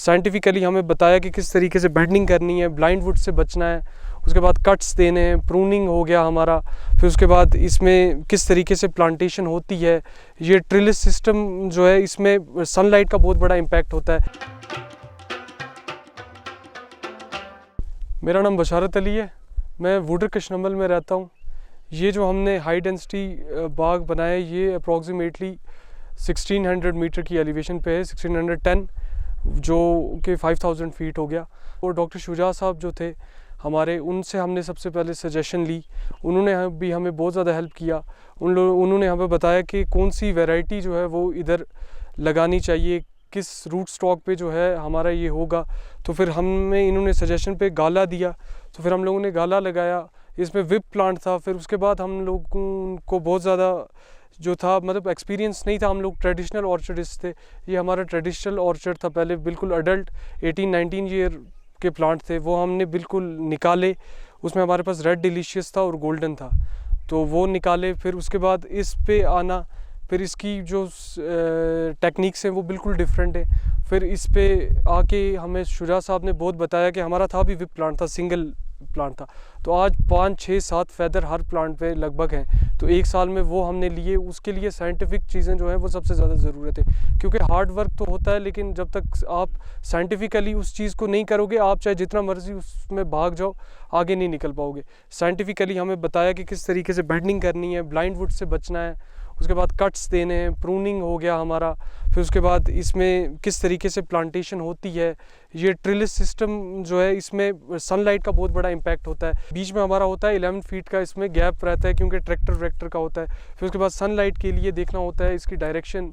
Scientifically हमें बताया कि किस तरीके से बेंडिंग करनी है, ब्लाइंड वुड से बचना है, उसके बाद कट्स देने हैं, प्रूनिंग हो गया हमारा, फिर उसके बाद इसमें किस तरीके से प्लांटेशन होती है, ये ट्रिलिस सिस्टम जो है इसमें सनलाइट का बहुत बड़ा इम्पैक्ट होता है। मेरा नाम बशारत अली है, मैं वुडर कशनमल में रहता हूँ। ये जो हमने हाई डेंसिटी बाग बनाया है ये अप्रॉक्सीमेटली 1600 मीटर की एलिवेशन पे है, 1610 जो कि 5000 फीट हो गया। और डॉक्टर शुजा साहब जो थे हमारे, उनसे हमने सबसे पहले सजेशन ली, उन्होंने भी हमें बहुत ज़्यादा हेल्प किया। उन्होंने हमें बताया कि कौन सी वैरायटी जो है वो इधर लगानी चाहिए, किस रूट स्टॉक पे जो है हमारा ये होगा। तो फिर हमें इन्होंने सजेशन पे गाला दिया, तो फिर हम लोगों ने गाला लगाया। इसमें विप प्लांट था। फिर उसके बाद हम लोगों को बहुत ज़्यादा जो था मतलब एक्सपीरियंस नहीं था, हम लोग ट्रेडिशनल ऑर्चर्डिस्ट थे। ये हमारा ट्रेडिशनल ऑर्चर्ड था पहले, बिल्कुल अडल्ट 18-19 ईयर के प्लांट थे, वो हमने बिल्कुल निकाले। उसमें हमारे पास रेड डिलीशियस था और गोल्डन था, तो वो निकाले। फिर उसके बाद इस पे आना, फिर इसकी जो टेक्निक्स हैं वो बिल्कुल डिफरेंट है। फिर इस पे आके हमें शुजा साहब ने बहुत बताया कि हमारा था भी विप प्लांट था, सिंगल प्लांट था, तो आज 5, 6, 7 फैदर हर प्लांट पे लगभग हैं। तो एक साल में वो हमने लिए। उसके लिए साइंटिफिक चीज़ें जो हैं वो सबसे ज़्यादा ज़रूरत है, क्योंकि हार्ड वर्क तो होता है, लेकिन जब तक आप साइंटिफिकली उस चीज़ को नहीं करोगे, आप चाहे जितना मर्जी उसमें भाग जाओ, आगे नहीं निकल पाओगे। साइंटिफिकली हमें बताया कि किस तरीके से बेंडिंग करनी है, ब्लाइंड वुड से बचना है, उसके बाद कट्स देने हैं, प्रूनिंग हो गया हमारा, फिर उसके बाद इसमें किस तरीके से प्लांटेशन होती है। ये ट्रिलिस सिस्टम जो है इसमें सनलाइट का बहुत बड़ा इम्पैक्ट होता है। बीच में हमारा होता है 11 फीट का इसमें गैप रहता है, क्योंकि ट्रैक्टर वैक्टर का होता है। फिर उसके बाद सनलाइट के लिए देखना होता है इसकी डायरेक्शन।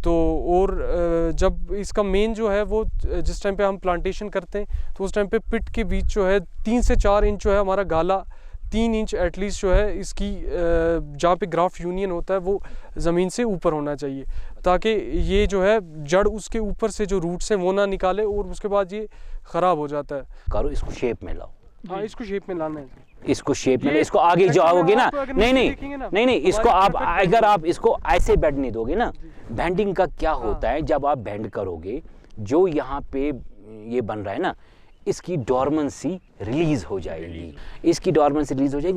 तो और जब इसका मेन जो है वो जिस टाइम पे हम प्लांटेशन करते हैं, तो उस टाइम पे पिट के बीच जो है 3 से 4 इंच जो है हमारा गाला, 3 इंच एटलीस्ट जो है इसकी जहाँ पे ग्राफ यूनियन होता है वो ज़मीन से ऊपर होना चाहिए, ताकि ये जो है जड़ उसके ऊपर से जो रूट्स हैं वो ना निकाले, और उसके बाद ये ख़राब हो जाता है। करो इसको शेप में लाओ। हाँ, इसको शेप में लाना है, इसको शेप में, इसको आगे जाओगे ना, नहीं, इसको आप अगर आप इसको ऐसे बेंड नहीं दोगे ना, बेंडिंग का क्या होता है, जब आप बेंड करोगे, जो यहाँ पे ये बन रहा है ना, इसकी डॉर्मेंसी रिलीज हो जाएगी,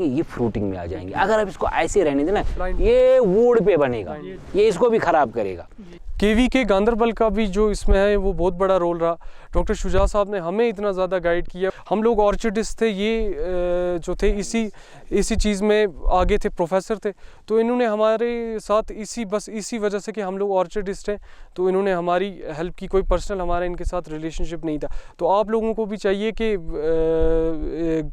ये फ्रूटिंग में आ जाएंगे। अगर आप इसको ऐसे रहने देना, ये वुड पे बनेगा, ये इसको भी खराब करेगा। KVK गांदरबल का भी जो इसमें है वो बहुत बड़ा रोल रहा। डॉक्टर शुजा साहब ने हमें इतना ज़्यादा गाइड किया। हम लोग ऑर्चिडिस्ट थे, ये जो थे इसी चीज़ में आगे थे, प्रोफेसर थे, तो इन्होंने हमारे साथ इसी वजह से कि हम लोग ऑर्चिडिस्ट हैं, तो इन्होंने हमारी हेल्प की। कोई पर्सनल हमारा इनके साथ रिलेशनशिप नहीं था। तो आप लोगों को भी चाहिए कि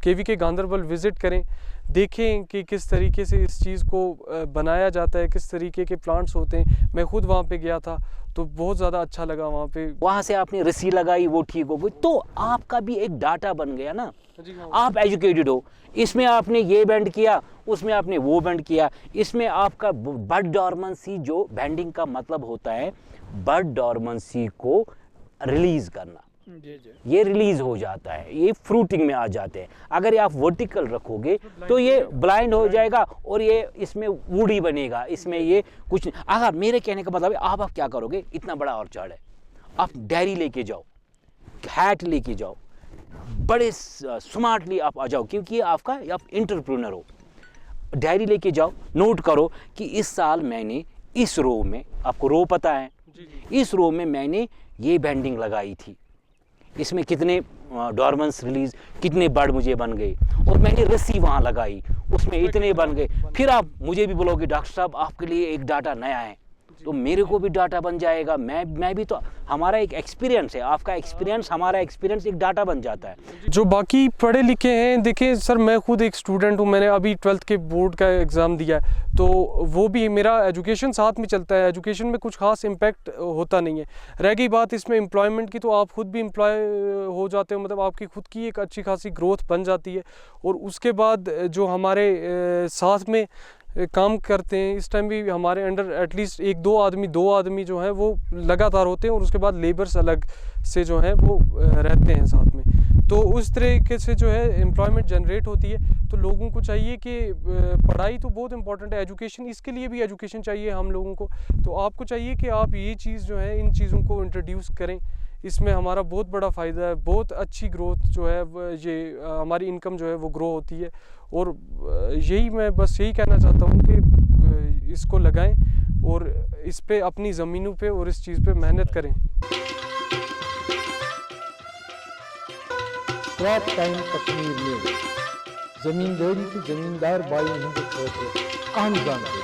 KVK गांदरबल विज़िट करें, देखें कि किस तरीके से इस चीज़ को बनाया जाता है, किस तरीके के प्लांट्स होते हैं। मैं खुद वहाँ पे गया था, तो बहुत ज़्यादा अच्छा लगा वहाँ पे। वहाँ से आपने रस्सी लगाई, वो ठीक हो गई, तो आपका भी एक डाटा बन गया ना। आप एजुकेटेड हो, इसमें आपने ये बेंड किया, उसमें आपने वो बेंड किया, इसमें आपका बड डॉर्मेंसी, जो बेंडिंग का मतलब होता है बड डॉर्मेंसी को रिलीज करना, ये रिलीज हो जाता है, ये फ्रूटिंग में आ जाते हैं। अगर आप वर्टिकल रखोगे तो ये ब्लाइंड हो जाएगा और ये इसमें वुडी बनेगा, इसमें ये कुछ। अगर मेरे कहने का मतलब है, आप क्या करोगे, इतना बड़ा ऑर्चर्ड है, आप डायरी लेके जाओ, हैट लेके जाओ, बड़े स्मार्टली आप आ जाओ, क्योंकि आप एंटरप्रेन्योर हो। डायरी लेके जाओ, नोट करो कि इस साल मैंने इस रो में, आपको रो पता है, इस रो में मैंने ये बेंडिंग लगाई थी, इसमें कितने डॉर्मेंस रिलीज, कितने बर्ड मुझे बन गए, और मैंने रस्सी वहाँ लगाई, उसमें इतने बन गए। फिर आप मुझे भी बोलोगे डॉक्टर साहब आपके लिए एक डाटा नया है, तो मेरे को भी डाटा बन जाएगा। मैं भी, तो हमारा एक एक्सपीरियंस है, आपका एक्सपीरियंस, हमारा एक्सपीरियंस एक डाटा बन जाता है। जो बाकी पढ़े लिखे हैं, देखिए सर, मैं खुद एक स्टूडेंट हूँ, मैंने अभी 12th के बोर्ड का एग्ज़ाम दिया है, तो वो भी मेरा एजुकेशन साथ में चलता है। एजुकेशन में कुछ खास इम्पैक्ट होता नहीं है। रह गई बात इसमें एम्प्लॉयमेंट की, तो आप खुद भी एम्प्लॉय हो जाते हो, मतलब आपकी खुद की एक अच्छी खासी ग्रोथ बन जाती है। और उसके बाद जो हमारे साथ में काम करते हैं, इस टाइम भी हमारे अंडर एटलीस्ट 1-2 आदमी जो हैं वो लगातार होते हैं, और उसके बाद लेबर्स अलग से जो हैं वो रहते हैं साथ में। तो उस तरीके से जो है एम्प्लॉयमेंट जनरेट होती है। तो लोगों को चाहिए कि पढ़ाई तो बहुत इंपॉर्टेंट है, एजुकेशन, इसके लिए भी एजुकेशन चाहिए हम लोगों को। तो आपको चाहिए कि आप ये चीज़ जो है, इन चीज़ों को इंट्रोड्यूस करें, इसमें हमारा बहुत बड़ा फ़ायदा है, बहुत अच्छी ग्रोथ जो है ये हमारी इनकम जो है वो ग्रो होती है। और यही मैं बस यही कहना चाहता हूँ कि इसको लगाएं और इस पे अपनी ज़मीनों पे और इस चीज़ पे मेहनत करें। क्रॉप टाइम कश्मीर में ज़मींदारी की ज़मींदार बाई हंद अहम जानकारी।